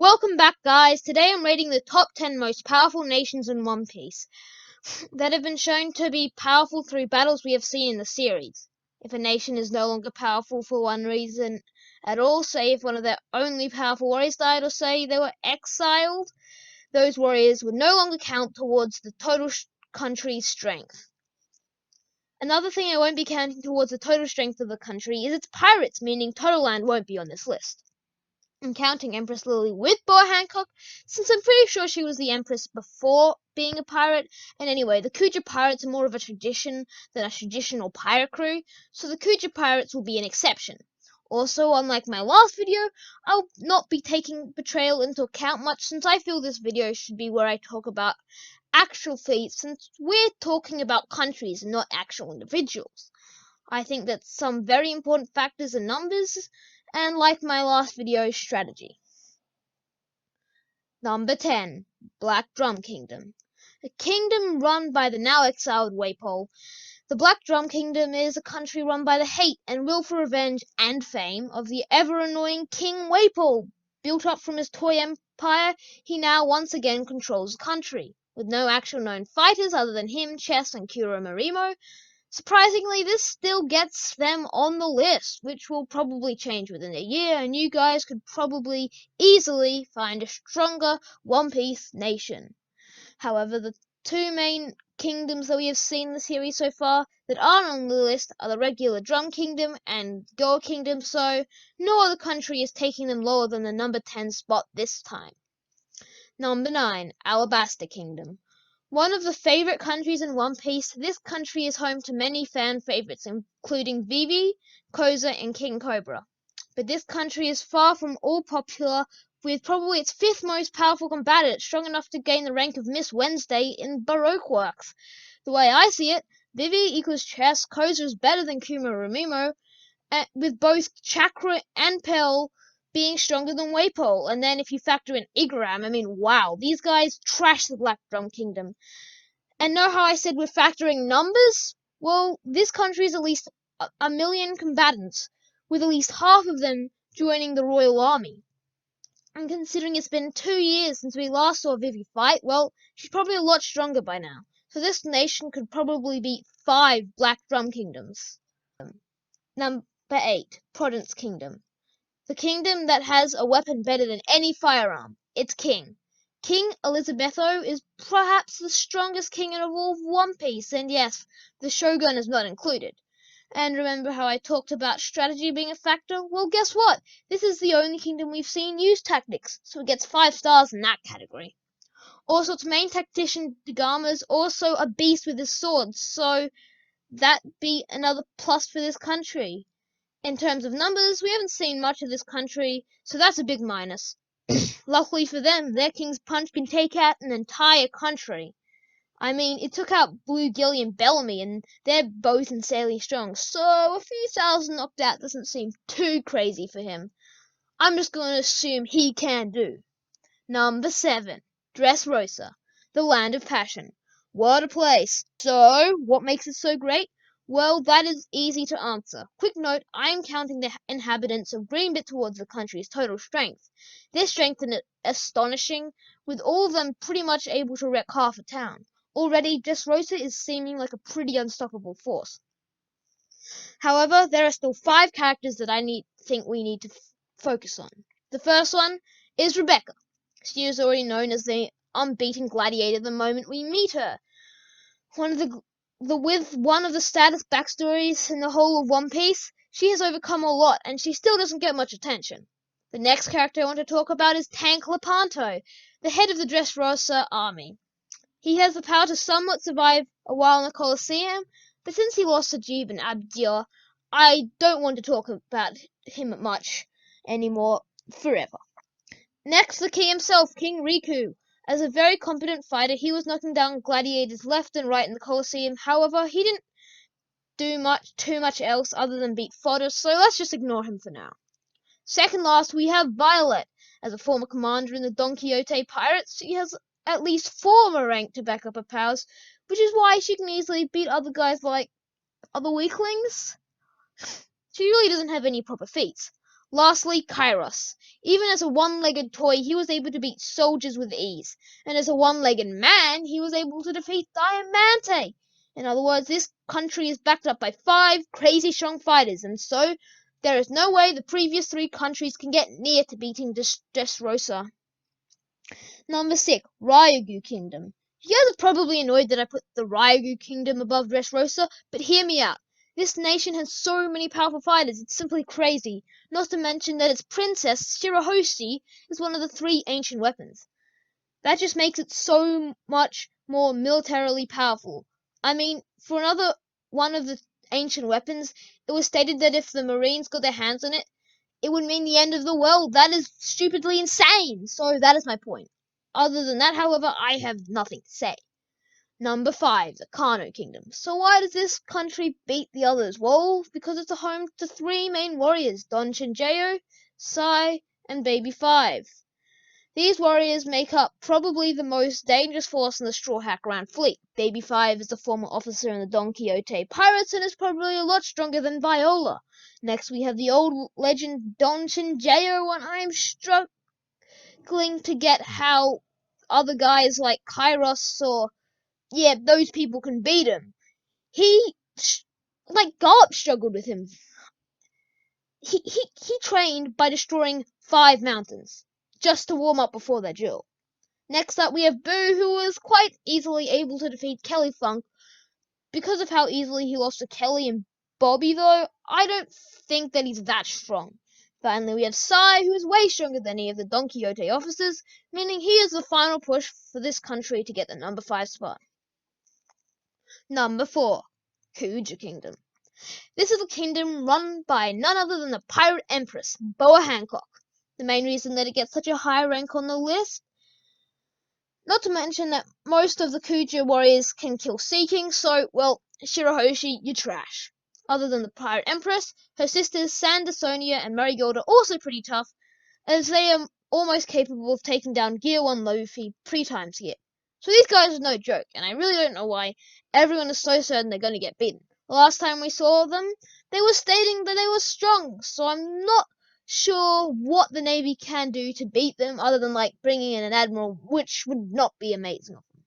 Welcome back, guys. Today I'm rating the top 10 most powerful nations in One Piece that have been shown to be powerful through battles we have seen in the series. If a nation is no longer powerful for one reason at all, say if one of their only powerful warriors died, or say they were exiled, those warriors would no longer count towards the total country's strength. Another thing I won't be counting towards the total strength of the country is its pirates, meaning total land won't be on this list. I'm counting Empress Lily with Boa Hancock, since I'm pretty sure she was the Empress before being a pirate. And anyway, the Kuja pirates are more of a tradition than a traditional pirate crew, so the Kuja pirates will be an exception. Also, unlike my last video, I'll not be taking betrayal into account much, since I feel this video should be where I talk about actual feats, since we're talking about countries and not actual individuals. I think that some very important factors are numbers, and like my last video, strategy. Number 10. Black Drum Kingdom. A kingdom run by the now exiled Waypole. The Black Drum Kingdom is a country run by the hate and will for revenge and fame of the ever-annoying King Waypole. Built up from his toy empire, he now once again controls the country. With no actual known fighters other than him, Chess, and Kuro Marimo, surprisingly, this still gets them on the list, which will probably change within a year, and you guys could probably easily find a stronger One Piece nation. However, the two main kingdoms that we have seen in the series so far that aren't on the list are the regular Drum Kingdom and Goa Kingdom, so no other country is taking them lower than the number 10 spot this time. Number 9. Alabaster Kingdom. One of the favorite countries in One Piece, this country is home to many fan favorites, including Vivi, Koza, and King Cobra. But this country is far from all popular, with probably its 5th most powerful combatant, strong enough to gain the rank of Miss Wednesday in Baroque works. The way I see it, Vivi equals Chess, Koza is better than Kuma Ramimo, with both Chakra and Pell being stronger than Waypole. And then if you factor in Igaram, I mean, wow, these guys trash the Black Drum Kingdom. And know how I said we're factoring numbers? Well, this country is at least a million combatants, with at least half of them joining the Royal Army. And considering it's been 2 years since we last saw Vivi fight, well, she's probably a lot stronger by now. So this nation could probably beat 5 Black Drum Kingdoms. Number 8. Pradhans Kingdom. The kingdom that has a weapon better than any firearm. Its king. King Elizabetho is perhaps the strongest king in all of One Piece, and yes, the Shogun is not included. And remember how I talked about strategy being a factor? Well, guess what? This is the only kingdom we've seen use tactics, so it gets 5 stars in that category. Also, its main tactician, Dagama, is also a beast with his swords, so that be another plus for this country. In terms of numbers, we haven't seen much of this country, so that's a big minus. Luckily for them, their King's Punch can take out an entire country. I mean, it took out Blue Gilly and Bellamy, and they're both insanely strong, so a few thousand knocked out doesn't seem too crazy for him. I'm just going to assume he can do. Number 7. Dressrosa, the Land of Passion. What a place! So, what makes it so great? Well, that is easy to answer. Quick note, I am counting the inhabitants of Greenbit towards the country's total strength. Their strength is astonishing, with all of them pretty much able to wreck half a town. Already, Dressrosa is seeming like a pretty unstoppable force. However, there are still 5 characters that I think we need to focus on. The first one is Rebecca. She is already known as the unbeaten gladiator the moment we meet her. With one of the saddest backstories in the whole of One Piece, she has overcome a lot, and she still doesn't get much attention. The next character I want to talk about is Tank Lepanto, the head of the Dressrosa army. He has the power to somewhat survive a while in the Colosseum, but since he lost to Jeeb and Abdir, I don't want to talk about him much anymore forever. Next, the king himself, King Riku. As a very competent fighter, he was knocking down gladiators left and right in the Colosseum. However, he didn't do too much else other than beat fodder, so let's just ignore him for now. Second last, we have Violet. As a former commander in the Don Quixote Pirates, she has at least 4 rank to back up her powers, which is why she can easily beat other guys like other weaklings. She really doesn't have any proper feats. Lastly, Kairos. Even as a one-legged toy, he was able to beat soldiers with ease, and as a one-legged man, he was able to defeat Diamante. In other words, this country is backed up by 5 crazy strong fighters, and so there is no way the previous 3 countries can get near to beating Dressrosa. Number 6, Rio Gu Kingdom. You guys are probably annoyed that I put the Rio Gu Kingdom above Dressrosa, but hear me out. This nation has so many powerful fighters, it's simply crazy. Not to mention that its princess, Shirahoshi, is one of the 3 ancient weapons. That just makes it so much more militarily powerful. I mean, for another one of the ancient weapons, it was stated that if the Marines got their hands on it, it would mean the end of the world. That is stupidly insane. So that is my point. Other than that, however, I have nothing to say. Number 5, the Karna Kingdom. So why does this country beat the others? Well, because it's a home to 3 main warriors, Don Chinjayo, Sai, and Baby 5. These warriors make up probably the most dangerous force in the Straw Hat Grand Fleet. Baby 5 is a former officer in the Don Quixote Pirates and is probably a lot stronger than Viola. Next we have the old legend Don Chinjayo, and I am struggling to get how other guys like Kairos or, yeah, those people can beat him. Garp struggled with him. He trained by destroying 5 mountains just to warm up before their duel. Next up, we have Boo, who was quite easily able to defeat Kelly Funk. Because of how easily he lost to Kelly and Bobby, though, I don't think that he's that strong. Finally, we have Sai, who is way stronger than any of the Don Quixote officers, meaning he is the final push for this country to get the number 5 spot. Number 4, Huija Kingdom. This is a kingdom run by none other than the Pirate Empress, Boa Hancock. The main reason that it gets such a high rank on the list, not to mention that most of the Kuja warriors can kill Sea King, so, well, Shirahoshi, you trash. Other than the Pirate Empress, her sisters Sandersonia and Marigold are also pretty tough, as they are almost capable of taking down Gear 1 Luffy pre-time skip. So these guys are no joke, and I really don't know why everyone is so certain they're going to get beaten. The last time we saw them, they were stating that they were strong, so I'm not sure what the Navy can do to beat them other than bringing in an admiral, which would not be amazing of them.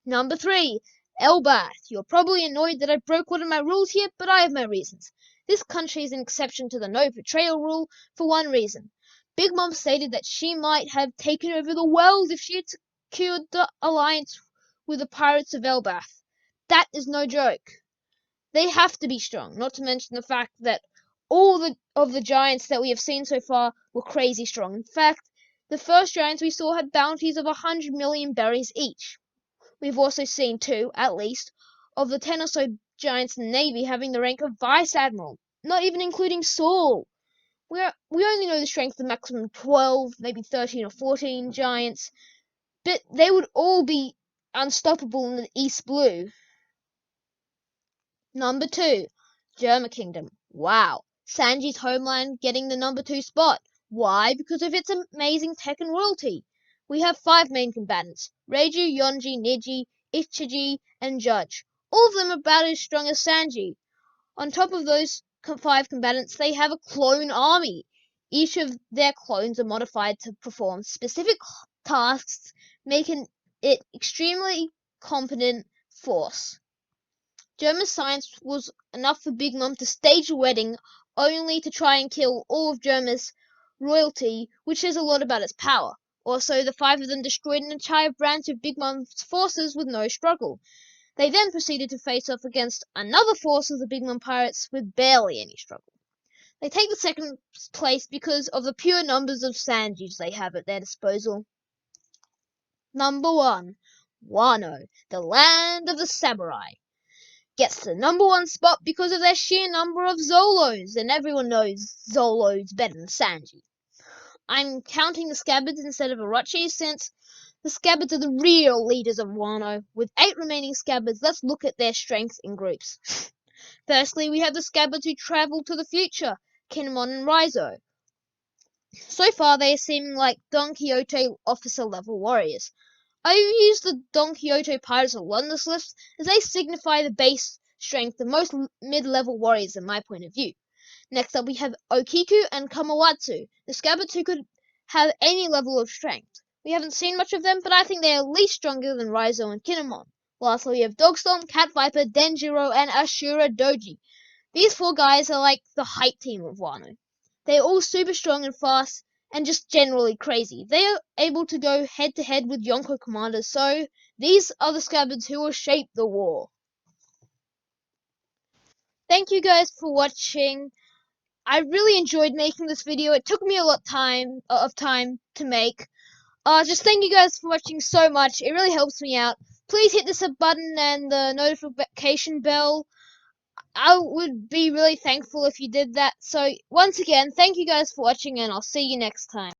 Number 3, Elbath. You're probably annoyed that I broke one of my rules here, but I have my reasons. This country is an exception to the no betrayal rule for one reason. Big Mom stated that she might have taken over the world if she had secured the alliance with the pirates of Elbath. That is no joke. They have to be strong, not to mention the fact that all of the giants that we have seen so far were crazy strong. In fact, the first giants we saw had bounties of 100 million berries each. We've also seen 2, at least, of the 10 or so giants in the Navy having the rank of Vice Admiral, not even including Saul. We only know the strength of maximum 12, maybe 13 or 14 giants, but they would all be unstoppable in the East Blue. Number 2, Germa Kingdom. Wow, Sanji's homeland getting the number 2 spot. Why? Because of its amazing tech and royalty. We have 5 main combatants, Reiju, Yonji, Niji, Ichiji, and Judge. All of them are about as strong as Sanji. On top of those 5 combatants, they have a clone army. Each of their clones are modified to perform specific tasks, making it extremely competent force. Germa's science was enough for Big Mom to stage a wedding only to try and kill all of Germa's royalty, which says a lot about its power. Also, the 5 of them destroyed an entire branch of Big Mom's forces with no struggle. They then proceeded to face off against another force of the Big Mom pirates with barely any struggle. They take the second place because of the pure numbers of Sanjis they have at their disposal. Number 1, Wano, the land of the samurai, gets the number 1 spot because of their sheer number of Zolos, and everyone knows Zolo's better than Sanji. I'm counting the Scabbards instead of Orochi, since the Scabbards are the real leaders of Wano. With 8 remaining Scabbards, let's look at their strengths in groups. Firstly, we have the Scabbards who travel to the future, Kinemon and Raizo. So far, they are seeming like Don Quixote officer-level warriors. I use the Don Quixote pirates a lot in this list, as they signify the base strength of most mid-level warriors in my point of view. Next up we have Okiku and Kamawatsu, the scabbards who could have any level of strength. We haven't seen much of them, but I think they are at least stronger than Raizo and Kinemon. Lastly we have Dogstorm, Cat Viper, Denjiro, and Ashura Doji. These four guys are like the hype team of Wano. They're all super strong and fast, and just generally crazy. They are able to go head to head with Yonko commanders, so these are the scabbards who will shape the war. Thank you guys for watching. I really enjoyed making this video. It took me a lot of time to make. Just thank you guys for watching so much. It really helps me out. Please hit the sub button and the notification bell. I would be really thankful if you did that. So once again, thank you guys for watching, and I'll see you next time.